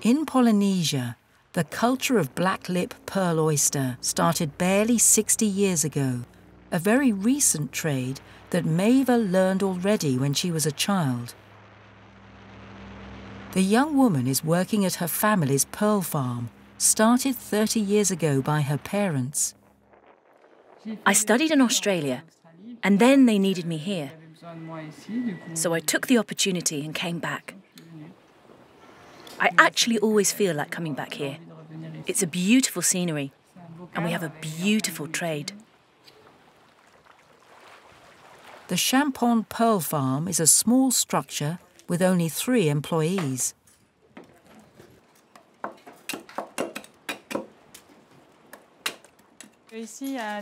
In Polynesia, the culture of black lip pearl oyster started barely 60 years ago, a very recent trade that Maeva learned already when she was a child. The young woman is working at her family's pearl farm, started 30 years ago by her parents. I studied in Australia, and then they needed me here. So I took the opportunity and came back. I actually always feel like coming back here. It's a beautiful scenery, and we have a beautiful trade. The Champon Pearl Farm is a small structure with only 3 employees.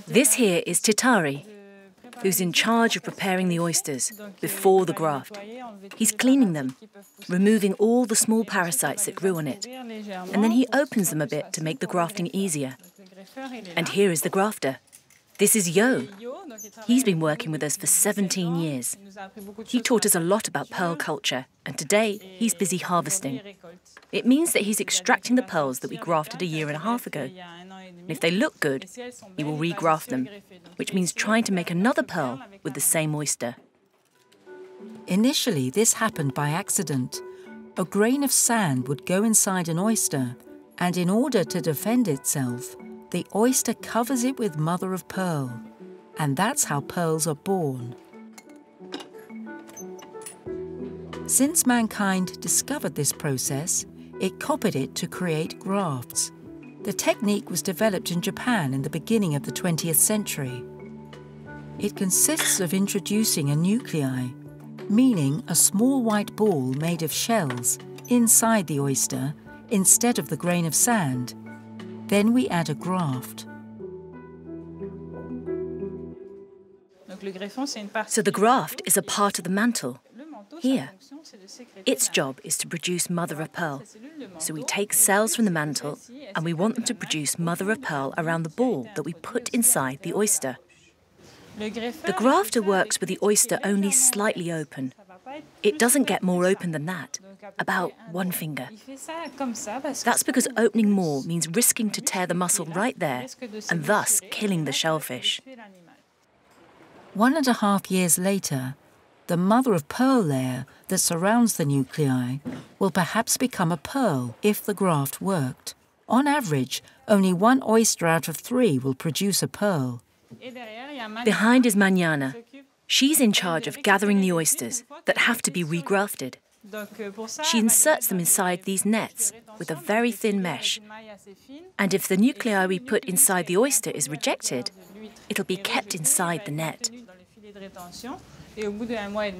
This here is Titari, who's in charge of preparing the oysters before the graft. He's cleaning them, removing all the small parasites that grew on it, and then he opens them a bit to make the grafting easier. And here is the grafter. This is Yo. He's been working with us for 17 years. He taught us a lot about pearl culture, and today he's busy harvesting. It means that he's extracting the pearls that we grafted a year and a half ago. And if they look good, he will regraft them, which means trying to make another pearl with the same oyster. Initially, this happened by accident. A grain of sand would go inside an oyster, and in order to defend itself, the oyster covers it with mother of pearl, and that's how pearls are born. Since mankind discovered this process, it copied it to create grafts. The technique was developed in Japan in the beginning of the 20th century. It consists of introducing a nuclei, meaning a small white ball made of shells, inside the oyster instead of the grain of sand. Then we add a graft. So the graft is a part of the mantle. Here, its job is to produce mother of pearl. So we take cells from the mantle and we want them to produce mother of pearl around the ball that we put inside the oyster. The grafter works with the oyster only slightly open. It doesn't get more open than that, about 1 finger. That's because opening more means risking to tear the muscle right there and thus killing the shellfish. 1.5 years later, the mother of pearl layer that surrounds the nuclei will perhaps become a pearl if the graft worked. On average, only 1 oyster out of 3 will produce a pearl. Behind is Manana. She's in charge of gathering the oysters that have to be regrafted. She inserts them inside these nets with a very thin mesh. And if the nuclei we put inside the oyster is rejected, it'll be kept inside the net.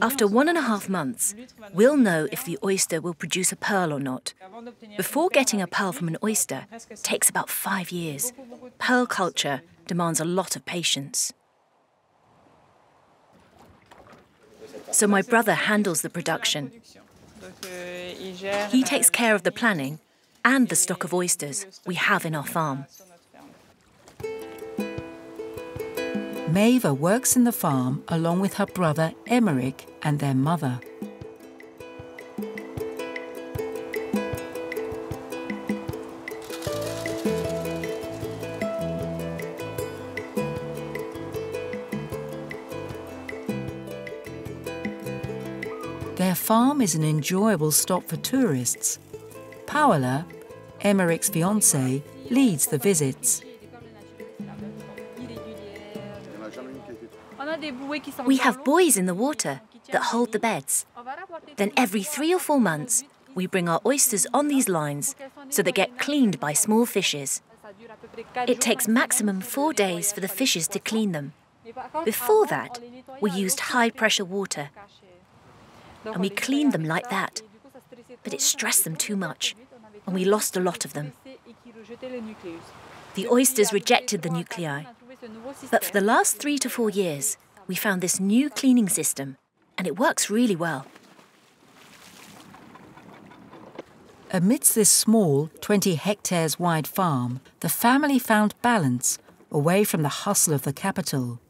After 1.5 months, we'll know if the oyster will produce a pearl or not. Before getting a pearl from an oyster takes about 5 years. Pearl culture demands a lot of patience. So my brother handles the production. He takes care of the planning and the stock of oysters we have in our farm. Maeva works in the farm along with her brother Emmerich and their mother. Their farm is an enjoyable stop for tourists. Paola, Emmerich's fiancée, leads the visits. We have buoys in the water that hold the beds. Then every 3 or 4 months, we bring our oysters on these lines so they get cleaned by small fishes. It takes maximum 4 days for the fishes to clean them. Before that, we used high-pressure water. And we cleaned them like that. But it stressed them too much, and we lost a lot of them. The oysters rejected the nuclei. But for the last 3 to 4 years, we found this new cleaning system, and it works really well. Amidst this small, 20 hectares wide farm, the family found balance away from the hustle of the capital.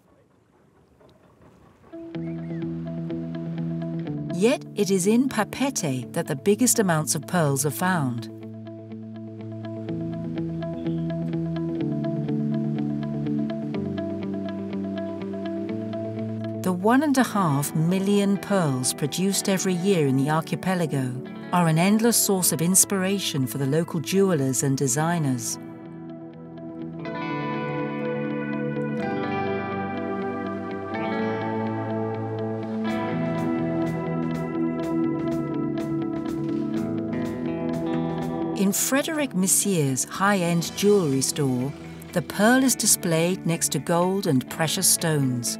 Yet it is in Papeete that the biggest amounts of pearls are found. 1.5 million pearls produced every year in the archipelago are an endless source of inspiration for the local jewelers and designers. In Frédéric Messier's high-end jewellery store, the pearl is displayed next to gold and precious stones.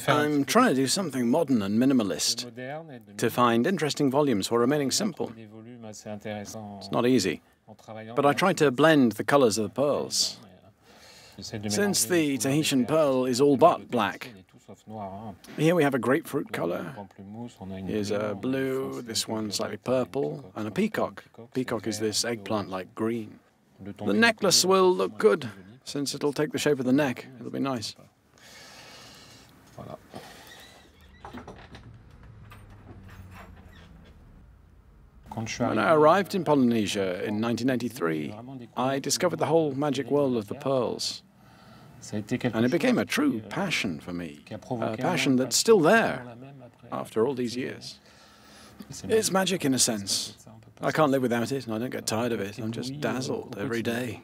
I'm trying to do something modern and minimalist, to find interesting volumes while remaining simple. It's not easy, but I try to blend the colours of the pearls. Since the Tahitian pearl is all but black, here we have a grapefruit colour, here's a blue, this one slightly purple, and a peacock. Peacock is this eggplant-like green. The necklace will look good, since it'll take the shape of the neck. It'll be nice. When I arrived in Polynesia in 1983, I discovered the whole magic world of the pearls. And it became a true passion for me, a passion that's still there after all these years. It's magic in a sense. I can't live without it, and I don't get tired of it. I'm just dazzled every day.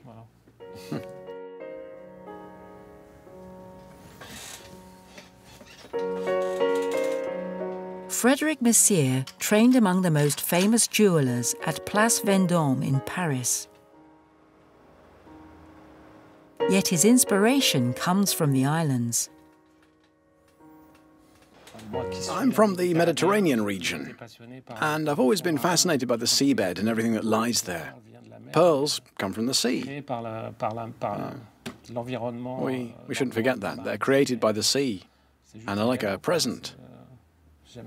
Frédéric Messier trained among the most famous jewelers at Place Vendôme in Paris. Yet his inspiration comes from the islands. I'm from the Mediterranean region, and I've always been fascinated by the seabed and everything that lies there. Pearls come from the sea. We shouldn't forget that. They're created by the sea, and are like a present.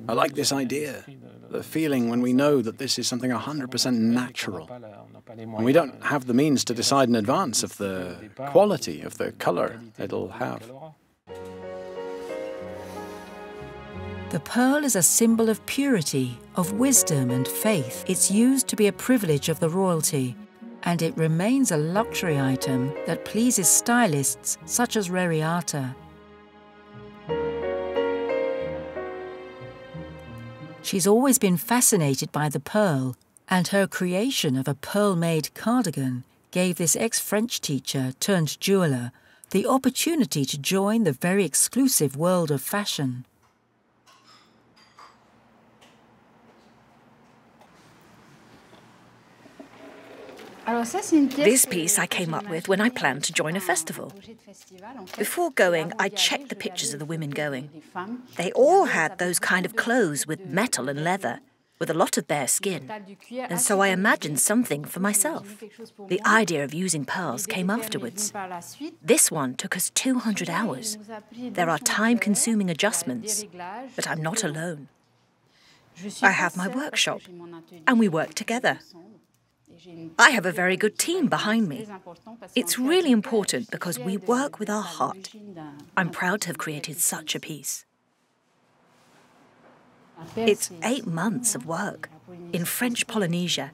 I like this idea, the feeling when we know that this is something 100% natural, and we don't have the means to decide in advance of the quality of the colour it'll have. The pearl is a symbol of purity, of wisdom and faith. It's used to be a privilege of the royalty, and it remains a luxury item that pleases stylists such as Reariata. She's always been fascinated by the pearl, and her creation of a pearl-made cardigan gave this ex-French teacher turned jeweller the opportunity to join the very exclusive world of fashion. This piece I came up with when I planned to join a festival. Before going, I checked the pictures of the women going. They all had those kind of clothes with metal and leather, with a lot of bare skin. And so I imagined something for myself. The idea of using pearls came afterwards. This one took us 200 hours. There are time-consuming adjustments, but I'm not alone. I have my workshop, and we work together. I have a very good team behind me. It's really important because we work with our heart. I'm proud to have created such a piece. It's 8 months of work in French Polynesia,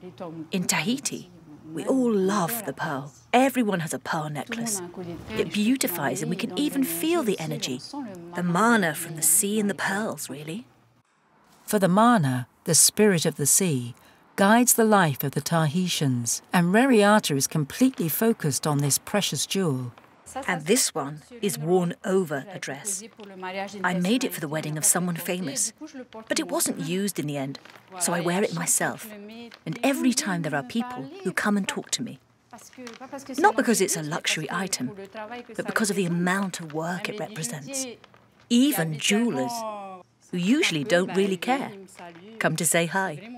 in Tahiti. We all love the pearl. Everyone has a pearl necklace. It beautifies, and we can even feel the energy, the mana from the sea and the pearls, really. For the mana, the spirit of the sea, guides the life of the Tahitians, and Reariata is completely focused on this precious jewel. And this one is worn over a dress. I made it for the wedding of someone famous, but it wasn't used in the end, so I wear it myself. And every time there are people who come and talk to me. Not because it's a luxury item, but because of the amount of work it represents. Even jewelers, who usually don't really care, come to say hi.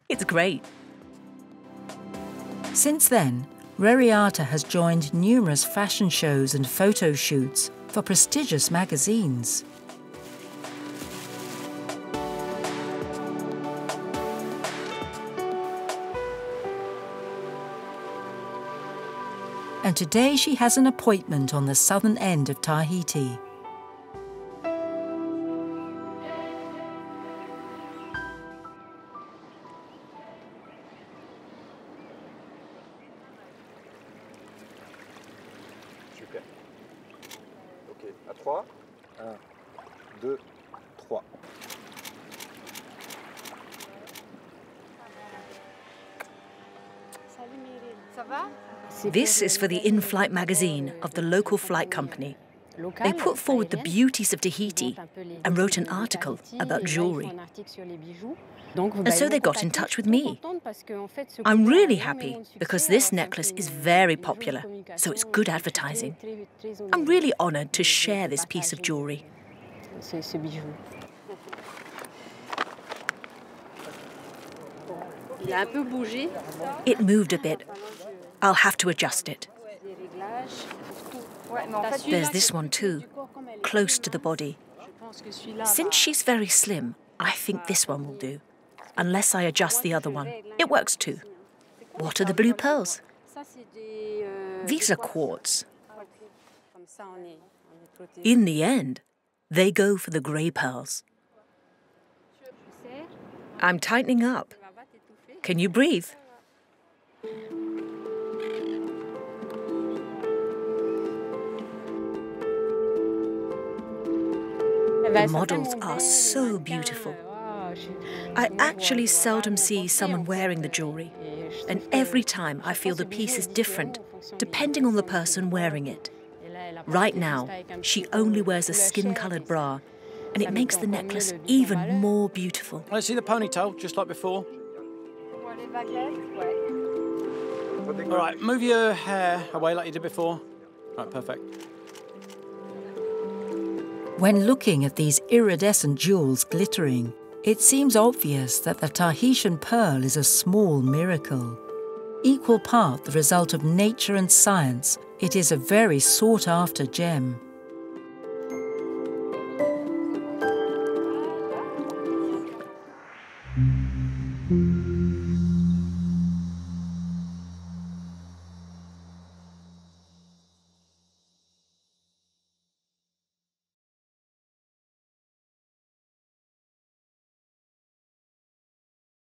It's great. Since then, Reariata has joined numerous fashion shows and photo shoots for prestigious magazines. and today she has an appointment on the southern end of Tahiti. Super. Ok, à 3. 1, 2, 3. This is for the in-flight magazine of the local flight company. They put forward the beauties of Tahiti and wrote an article about jewellery. And so they got in touch with me. I'm really happy because this necklace is very popular, so it's good advertising. I'm really honoured to share this piece of jewellery. It moved a bit. I'll have to adjust it. There's this one too, close to the body. Since she's very slim, I think this one will do. Unless I adjust the other one. It works too. What are the blue pearls? These are quartz. In the end, they go for the grey pearls. I'm tightening up. Can you breathe? The models are so beautiful. I actually seldom see someone wearing the jewellery, and every time I feel the piece is different, depending on the person wearing it. Right now, she only wears a skin-coloured bra, and it makes the necklace even more beautiful. Let's see the ponytail, just like before. All right, move your hair away like you did before. Right, perfect. When looking at these iridescent jewels glittering, it seems obvious that the Tahitian pearl is a small miracle. Equal part the result of nature and science, it is a very sought-after gem.